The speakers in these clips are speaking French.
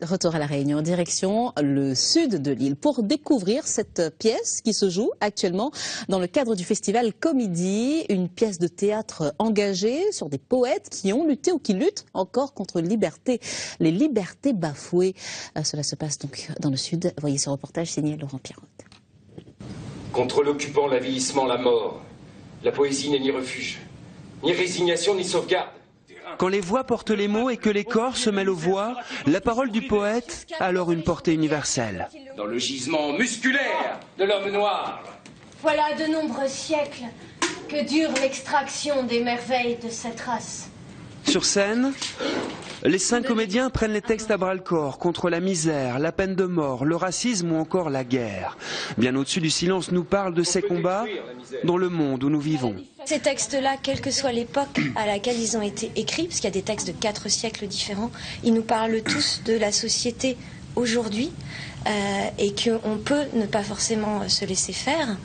Retour à La Réunion, direction le sud de l'île pour découvrir cette pièce qui se joue actuellement dans le cadre du festival Comédie, une pièce de théâtre engagée sur des poètes qui ont lutté ou qui luttent encore contre les libertés bafouées. Cela se passe donc dans le sud. Voyez ce reportage signé Laurent Pirotte. Contre l'occupant, l'avilissement, la mort, la poésie n'est ni refuge, ni résignation, ni sauvegarde. Quand les voix portent les mots et que les corps se mêlent aux voix, la parole du poète a alors une portée universelle. Dans le gisement musculaire de l'homme noir. Voilà de nombreux siècles que dure l'extraction des merveilles de cette race. Sur scène, les 5 comédiens prennent les textes à bras-le-corps contre la misère, la peine de mort, le racisme ou encore la guerre. Bien au-dessus du silence nous parle de ces combats dans le monde où nous vivons. Ces textes-là, quelle que soit l'époque à laquelle ils ont été écrits, parce qu'il y a des textes de 4 siècles différents, ils nous parlent tous de la société aujourd'hui et qu'on peut ne pas forcément se laisser faire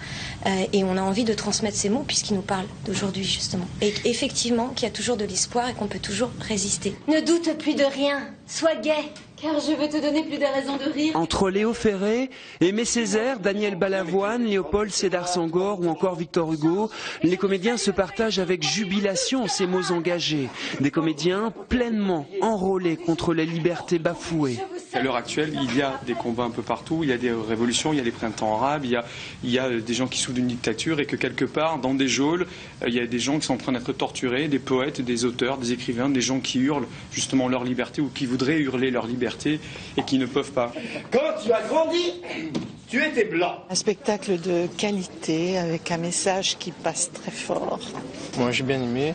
et on a envie de transmettre ces mots puisqu'ils nous parlent d'aujourd'hui justement. Et effectivement qu'il y a toujours de l'espoir et qu'on peut toujours résister. Ne doute plus de rien, sois gai, car je veux te donner plus de raisons de rire. Entre Léo Ferré, Aimé Césaire, Daniel Balavoine, Léopold Sédar Senghor ou encore Victor Hugo, les comédiens se partagent avec jubilation ces mots engagés. Des comédiens pleinement enrôlés contre les libertés bafouées. À l'heure actuelle, il y a des combats un peu partout, il y a des révolutions, il y a des printemps arabes, il y a des gens qui souffrent d'une dictature et que quelque part, dans des geôles, il y a des gens qui sont en train d'être torturés, des poètes, des auteurs, des écrivains, des gens qui hurlent justement leur liberté ou qui voudraient hurler leur liberté et qui ne peuvent pas. Quand tu as grandi, tu étais blanc. Un spectacle de qualité avec un message qui passe très fort. Moi j'ai bien aimé.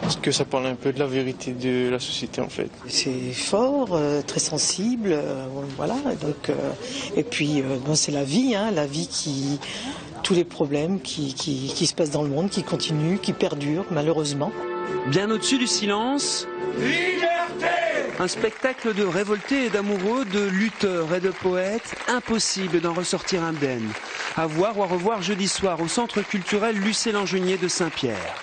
Parce que ça parle un peu de la vérité de la société en fait. C'est fort, très sensible, voilà. Donc, et puis bon, c'est la vie, hein, la vie qui, tous les problèmes qui se passent dans le monde, qui continuent, qui perdurent malheureusement. Bien au-dessus du silence, Liberté! un spectacle de révoltés et d'amoureux, de lutteurs et de poètes, impossible d'en ressortir indemne. À voir ou à revoir jeudi soir au centre culturel Lucé Langenier de Saint-Pierre.